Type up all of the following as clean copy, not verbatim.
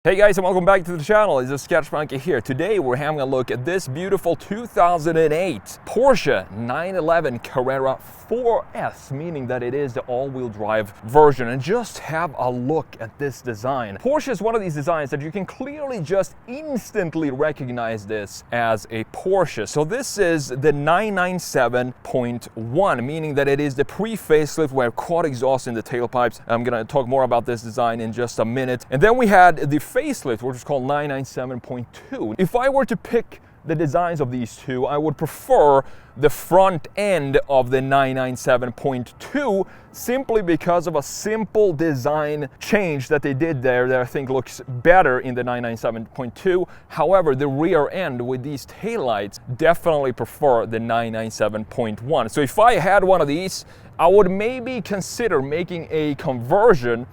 Hey guys, and welcome back to the channel. It's TheSketchMonkey here. Today we're having a look at this beautiful 2008 Porsche 911 Carrera 4S, meaning that it is the all-wheel drive version. And just have a look at this design. Porsche is one of these designs that you can clearly just instantly recognize this as a Porsche. So this is the 997.1, meaning that it is the pre-facelift where quad exhaust in the tailpipes. I'm gonna talk more about this design in just a minute. And then we had the facelift, which is called 997.2. If I were to pick the designs of these two, I would prefer the front end of the 997.2 simply because of a simple design change that they did there that I think looks better in the 997.2. However, the rear end with these taillights definitely prefer the 997.1. So if I had one of these, I would maybe consider making a conversion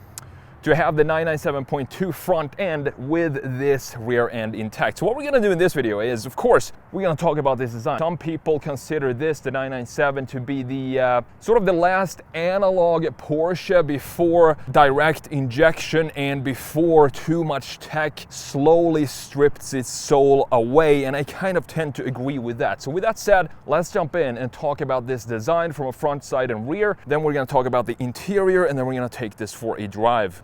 to have the 997.2 front end with this rear end intact. So what we're gonna do in this video is, of course, we're gonna talk about this design. Some people consider this, the 997, to be the sort of the last analog Porsche before direct injection and before too much tech slowly strips its soul away, and I kind of tend to agree with that. So with that said, let's jump in and talk about this design from a front, side, and rear. Then we're gonna talk about the interior, and then we're gonna take this for a drive.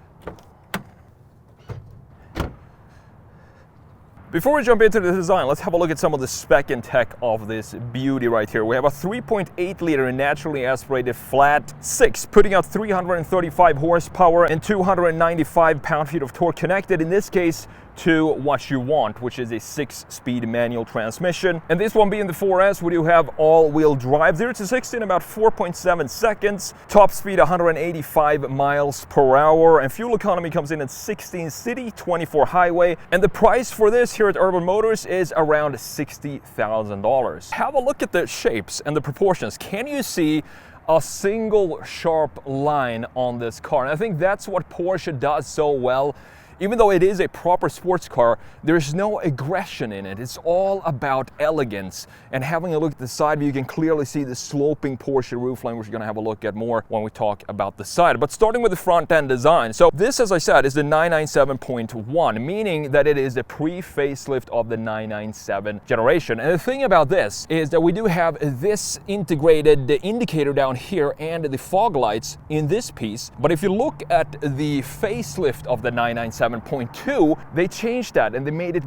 Before we jump into the design, let's have a look at some of the spec and tech of this beauty right here. We have a 3.8 liter naturally aspirated flat 6, putting out 335 horsepower and 295 pound-feet of torque, connected in this case to what you want, which is a 6-speed manual transmission. And this one being the 4S, we do have all-wheel drive, 0 to 60 in about 4.7 seconds, top speed 185 miles per hour, and fuel economy comes in at 16 city, 24 highway, and the price for this here at Urban Motors is around $60,000. Have a look at the shapes and the proportions. Can you see a single sharp line on this car? And I think that's what Porsche does so well. Even though it is a proper sports car, there's no aggression in it. It's all about elegance. And having a look at the side view, you can clearly see the sloping Porsche roofline, which we're gonna have a look at more when we talk about the side. But starting with the front end design. So this, as I said, is the 997.1, meaning that it is the pre-facelift of the 997 generation. And the thing about this is that we do have this integrated indicator down here and the fog lights in this piece. But if you look at the facelift of the 997.2, they changed that and they made it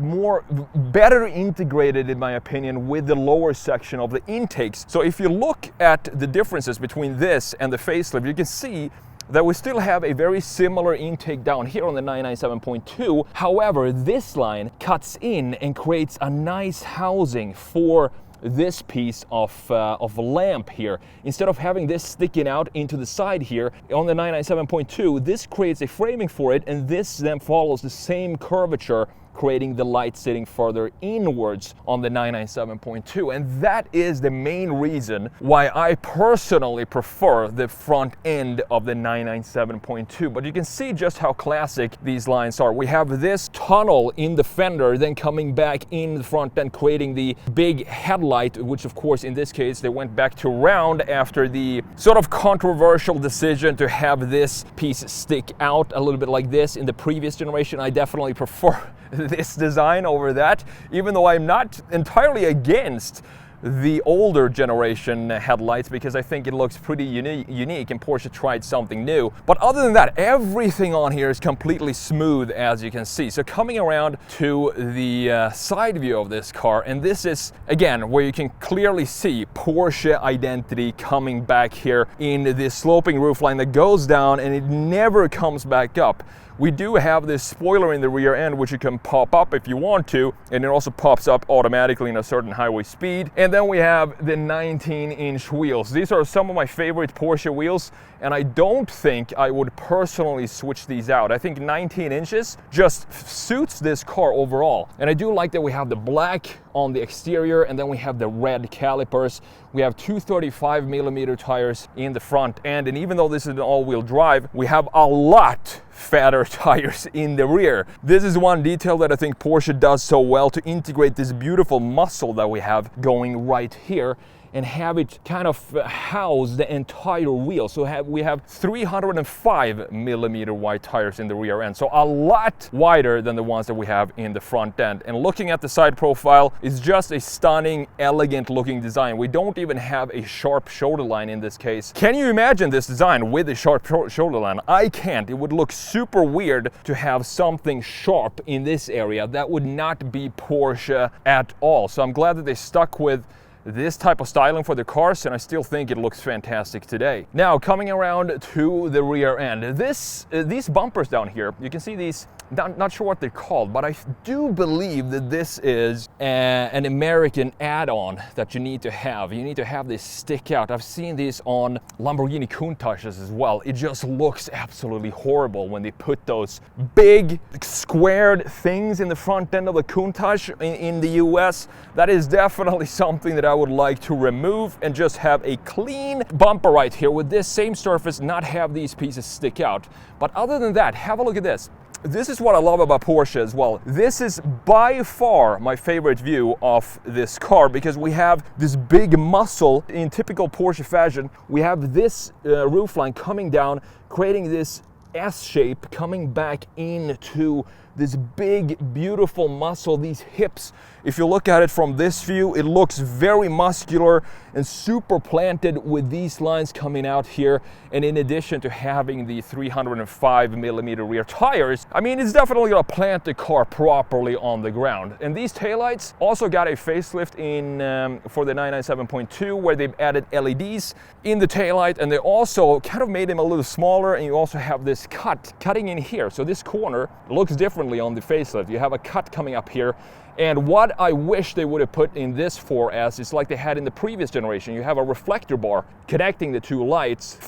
better integrated, in my opinion, with the lower section of the intakes. So if you look at the differences between this and the facelift, you can see that we still have a very similar intake down here on the 997.2. However, this line cuts in and creates a nice housing for this piece of lamp here. Instead of having this sticking out into the side here on the 997.2, this creates a framing for it, and this then follows the same curvature, creating the light sitting further inwards on the 997.2. And that is the main reason why I personally prefer the front end of the 997.2. But you can see just how classic these lines are. We have this tunnel in the fender, then coming back in the front end, creating the big headlight, which of course in this case they went back to round after the sort of controversial decision to have this piece stick out a little bit like this in the previous generation. I definitely prefer this design over that, even though I'm not entirely against the older generation headlights, because I think it looks pretty unique and Porsche tried something new. But other than that, everything on here is completely smooth, as you can see. So coming around to the side view of this car, and this is again where you can clearly see Porsche identity coming back here in this sloping roofline that goes down and it never comes back up. We do have this spoiler in the rear end, which you can pop up if you want to, and it also pops up automatically in a certain highway speed. And then we have the 19-inch wheels. These are some of my favorite Porsche wheels, and I don't think I would personally switch these out. I think 19 inches just suits this car overall. And I do like that we have the black on the exterior, and then we have the red calipers. We have 235mm tires in the front end, and even though this is an all-wheel drive, we have a lot fatter tires in the rear. This is one detail that I think Porsche does so well, to integrate this beautiful muscle that we have going right here and have it kind of house the entire wheel. So we have 305 millimeter wide tires in the rear end, so a lot wider than the ones that we have in the front end. And looking at the side profile, it's just a stunning, elegant looking design. We don't even have a sharp shoulder line in this case. Can you imagine this design with a sharp shoulder line? I can't. It would look super weird to have something sharp in this area. That would not be Porsche at all. So I'm glad that they stuck with this type of styling for the cars, and I still think it looks fantastic today. Now, coming around to the rear end, these bumpers down here, you can see these, not sure what they're called, but I do believe that this is an American add-on that you need to have. You need to have this stick out. I've seen these on Lamborghini Countachs as well. It just looks absolutely horrible when they put those big squared things in the front end of the Countach in the US. That is definitely something that I would like to remove and just have a clean bumper right here with this same surface, not have these pieces stick out. But other than that, have a look at this. This is what I love about Porsche as well. This is by far my favorite view of this car because we have this big muscle in typical Porsche fashion. We have this roofline coming down, creating this S shape coming back into this big, beautiful muscle, these hips. If you look at it from this view, it looks very muscular and super planted with these lines coming out here. And in addition to having the 305 millimeter rear tires, I mean, it's definitely gonna plant the car properly on the ground. And these taillights also got a facelift in for the 997.2, where they've added LEDs in the taillight, and they also kind of made them a little smaller, and you also have this cutting in here. So this corner looks differently on the facelift. You have a cut coming up here. And what I wish they would have put in this 4S is like they had in the previous generation. You have a reflector bar connecting the two lights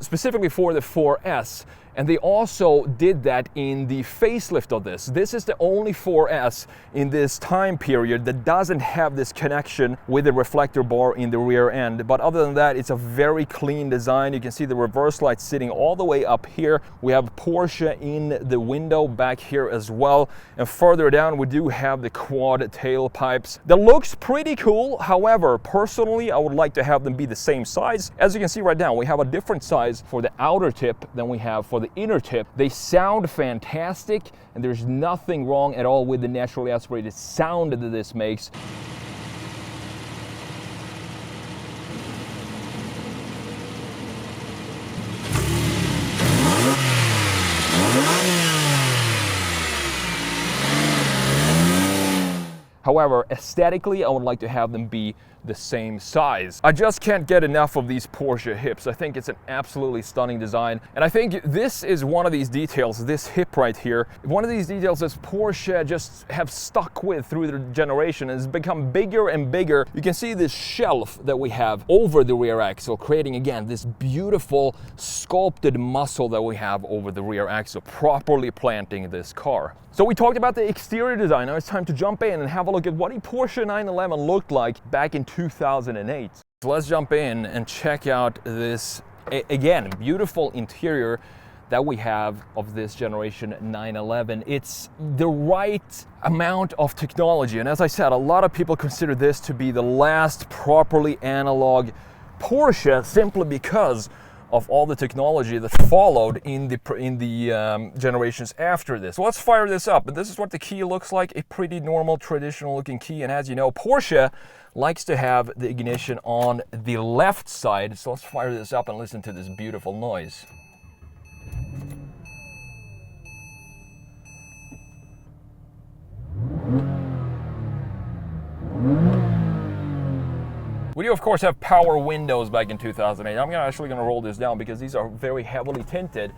specifically for the 4S. And they also did that in the facelift of this. This is the only 4S in this time period that doesn't have this connection with the reflector bar in the rear end. But other than that, it's a very clean design. You can see the reverse lights sitting all the way up here. We have Porsche in the window back here as well. And further down, we do have the quad tailpipes. That looks pretty cool. However, personally, I would like to have them be the same size. As you can see right now, we have a different size for the outer tip than we have for the inner tip. They sound fantastic, and there's nothing wrong at all with the naturally aspirated sound that this makes. However, aesthetically, I would like to have them be the same size. I just can't get enough of these Porsche hips. I think it's an absolutely stunning design. And I think this is one of these details, this hip right here, one of these details that Porsche just have stuck with through the generation and has become bigger and bigger. You can see this shelf that we have over the rear axle, creating again this beautiful sculpted muscle that we have over the rear axle, properly planting this car. So we talked about the exterior design. Now it's time to jump in and have a look at what a Porsche 911 looked like back in 2008. So let's jump in and check out this, again, beautiful interior that we have of this generation 911. It's the right amount of technology. And as I said, a lot of people consider this to be the last properly analog Porsche simply because of all the technology that followed in the generations after this. So let's fire this up. And this is what the key looks like, a pretty normal traditional looking key. And as you know, Porsche likes to have the ignition on the left side. So let's fire this up and listen to this beautiful noise. We do, of course, have power windows back in 2008. I'm actually going to roll this down because these are very heavily tinted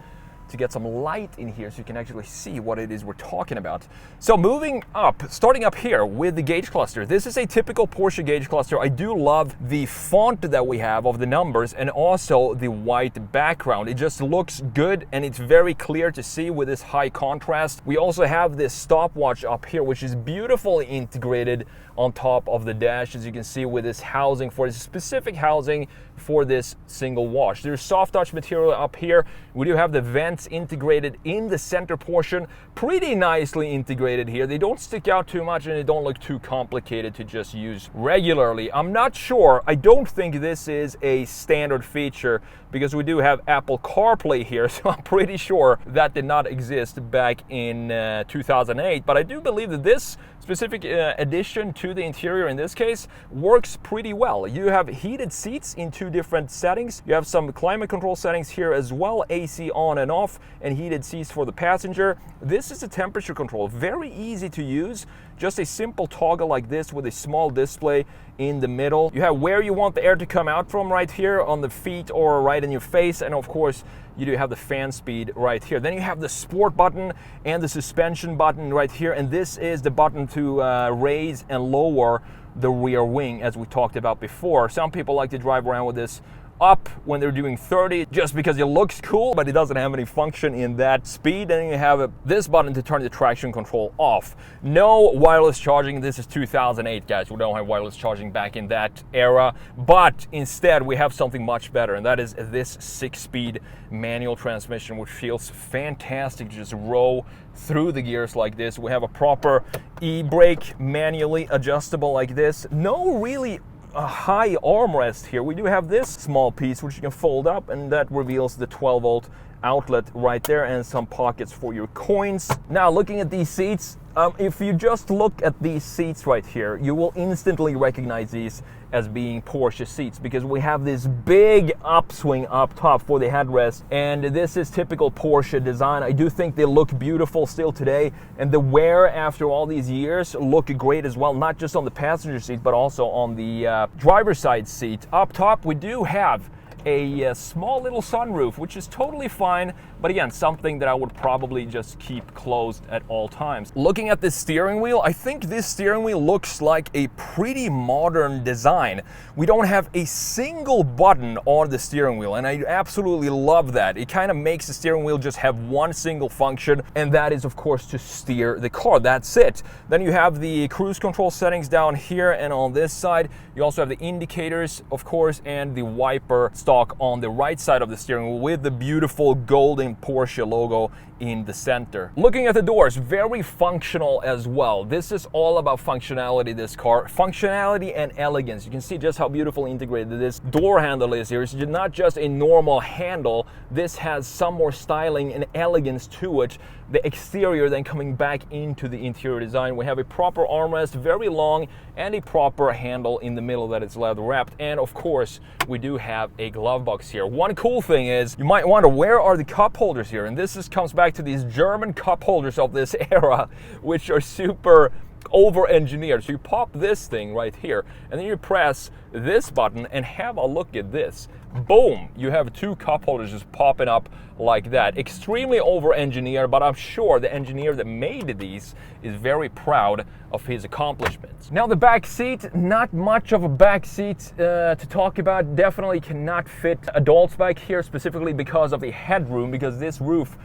to get some light in here so you can actually see what it is we're talking about. So moving up, starting up here with the gauge cluster. This is a typical Porsche gauge cluster. I do love the font that we have of the numbers and also the white background. It just looks good and it's very clear to see with this high contrast. We also have this stopwatch up here, which is beautifully integrated on top of the dash, as you can see with this housing, for this specific housing for this single watch. There's soft touch material up here. We do have the vent vents integrated in the center portion, pretty nicely integrated here. They don't stick out too much and they don't look too complicated to just use regularly. I'm not sure, I don't think this is a standard feature because we do have Apple CarPlay here, so I'm pretty sure that did not exist back in 2008, but I do believe that this specific addition to the interior in this case works pretty well. You have heated seats in 2 different settings. You have some climate control settings here as well, AC on and off, and heated seats for the passenger. This is a temperature control, very easy to use. Just a simple toggle like this with a small display in the middle. You have where you want the air to come out from right here on the feet or right in your face, and of course you do have the fan speed right here. Then you have the sport button and the suspension button right here, and this is the button to raise and lower the rear wing as we talked about before. Some people like to drive around with this up when they're doing 30 just because it looks cool, but it doesn't have any function in that speed. And you have this button to turn the traction control off. No wireless charging. This is 2008, guys. We don't have wireless charging back in that era, but instead we have something much better, and that is this 6-speed manual transmission, which feels fantastic to just roll through the gears like this. We have a proper e-brake, manually adjustable like this. No really a high armrest here. We do have this small piece which you can fold up, and that reveals the 12-volt outlet right there and some pockets for your coins. Now, looking at these seats, if you just look at these seats right here, you will instantly recognize these as being Porsche seats because we have this big upswing up top for the headrest, and this is typical Porsche design. I do think they look beautiful still today, and the wear after all these years look great as well, not just on the passenger seat but also on the driver's side seat. Up top we do have a small little sunroof, which is totally fine, but again, something that I would probably just keep closed at all times. Looking at this steering wheel, I think this steering wheel looks like a pretty modern design. We don't have a single button on the steering wheel, and I absolutely love that. It kind of makes the steering wheel just have one single function, and that is, of course, to steer the car. That's it. Then you have the cruise control settings down here, and on this side, you also have the indicators, of course, and the wiper stalk on the right side of the steering wheel with the beautiful golden Porsche logo in the center. Looking at the doors, very functional as well. This is all about functionality, this car. Functionality and elegance. You can see just how beautifully integrated this door handle is here. It's not just a normal handle. This has some more styling and elegance to it. The exterior then coming back into the interior design. We have a proper armrest, very long, and a proper handle in the middle that is leather wrapped. And of course, we do have a glove box here. One cool thing is, you might wonder, where are the cup holders here? And this comes back to these German cup holders of this era, which are super over-engineered. So you pop this thing right here, and then you press this button and have a look at this. Boom! You have 2 cup holders just popping up like that. Extremely over-engineered, but I'm sure the engineer that made these is very proud of his accomplishments. Now the back seat, not much of a back seat to talk about. Definitely cannot fit adults back here, specifically because of the headroom, because this roof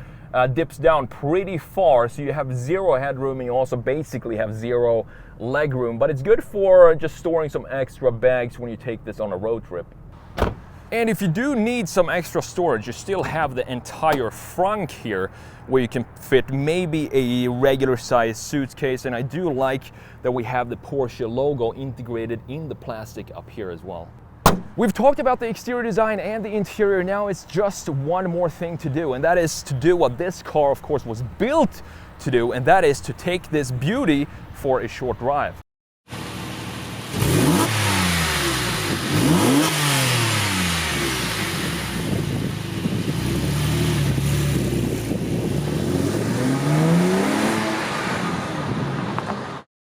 dips down pretty far, so you have 0 headroom and you also basically have 0 leg room, but it's good for just storing some extra bags when you take this on a road trip. And if you do need some extra storage, you still have the entire front here where you can fit maybe a regular size suitcase, and I do like that we have the Porsche logo integrated in the plastic up here as well. We've talked about the exterior design and the interior. Now it's just one more thing to do, and that is to do what this car, of course, was built to do, and that is to take this beauty for a short drive.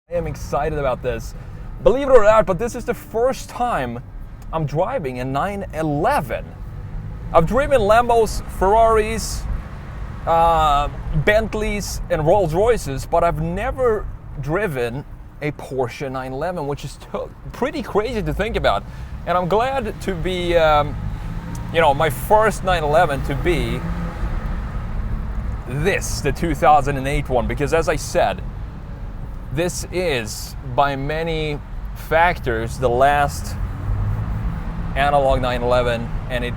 I am excited about this. Believe it or not, but this is the first time I'm driving a 911. I've driven Lambos, Ferraris, Bentleys, and Rolls Royces, but I've never driven a Porsche 911, which is pretty crazy to think about. And I'm glad to be, my first 911 to be this, the 2008 one, because as I said, this is, by many factors, the last analog 911, and it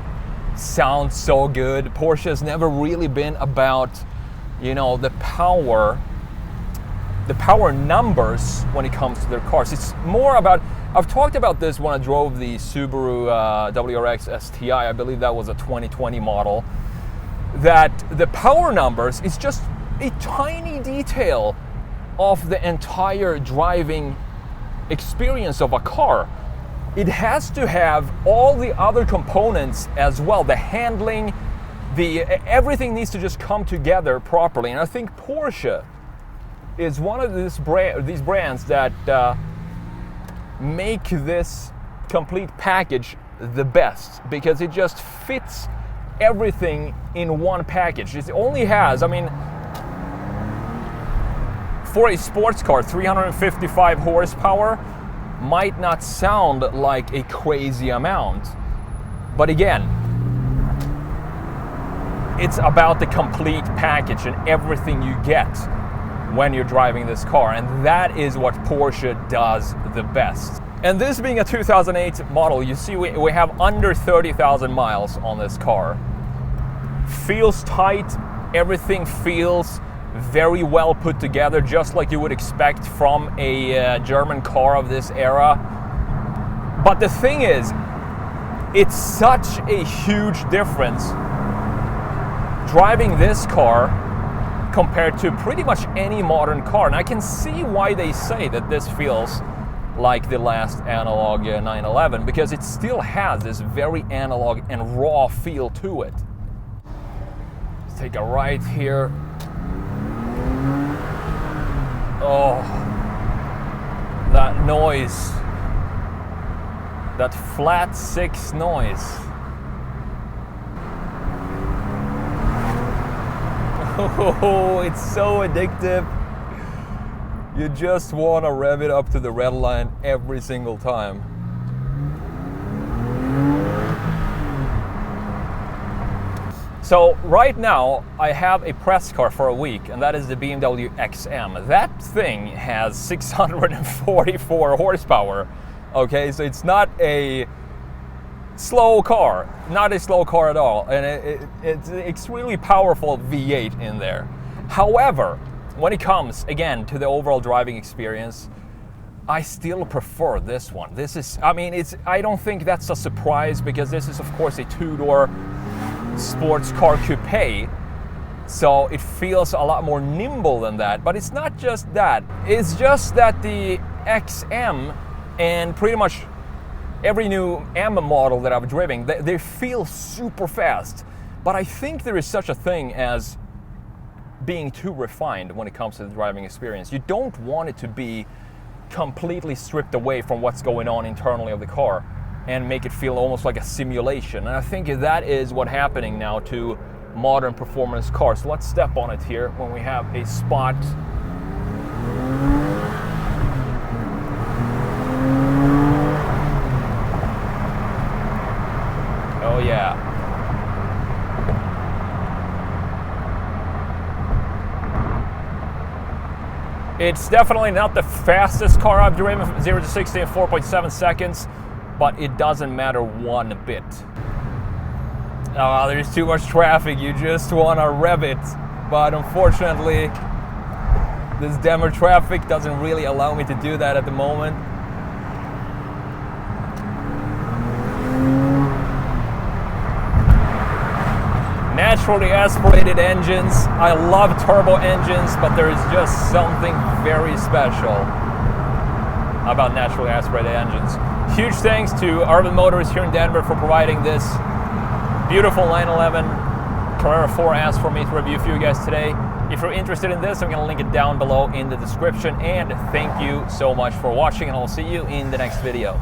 sounds so good. Porsche has never really been about, you know, the power numbers when it comes to their cars. It's more about, I've talked about this when I drove the Subaru WRX STI, I believe that was a 2020 model, that the power numbers is just a tiny detail of the entire driving experience of a car. It has to have all the other components as well. The handling, everything needs to just come together properly. And I think Porsche is one of these brands that make this complete package the best, because it just fits everything in one package. It only has, I mean, for a sports car, 355 horsepower might not sound like a crazy amount, but again, it's about the complete package and everything you get when you're driving this car, and that is what Porsche does the best. And this being a 2008 model, you see we have under 30,000 miles on this car. Feels tight, everything feels very well put together, just like you would expect from a German car of this era. But the thing is, it's such a huge difference driving this car compared to pretty much any modern car. And I can see why they say that this feels like the last analog 911, because it still has this very analog and raw feel to it. Let's take a right here. Oh, that noise, that flat 6 noise. Oh, it's so addictive. You just want to rev it up to the red line every single time. So right now I have a press car for a week, and that is the BMW XM. That thing has 644 horsepower. Okay, so it's not a slow car, not a slow car at all, and it's an extremely powerful V8 in there. However, when it comes again to the overall driving experience, I still prefer this one. This is, I mean, I don't think that's a surprise, because this is of course a 2-door sports car coupe, so it feels a lot more nimble than that. But it's not just that, it's just that the XM and pretty much every new M model that I've driven, they feel super fast. But I think there is such a thing as being too refined when it comes to the driving experience. You don't want it to be completely stripped away from what's going on internally of the car and make it feel almost like a simulation. And I think that is what's happening now to modern performance cars. So let's step on it here when we have a spot. Oh yeah. It's definitely not the fastest car I've driven, 0 to 60 in 4.7 seconds, but it doesn't matter one bit. Oh, there's too much traffic, you just want to rev it, but unfortunately, this dimmer traffic doesn't really allow me to do that at the moment. Naturally aspirated engines. I love turbo engines, but there is just something very special about naturally aspirated engines. Huge thanks to Urban Motors here in Denver for providing this beautiful 911 Carrera 4S for me to review for you guys today. If you're interested in this, I'm going to link it down below in the description. And thank you so much for watching, and I'll see you in the next video.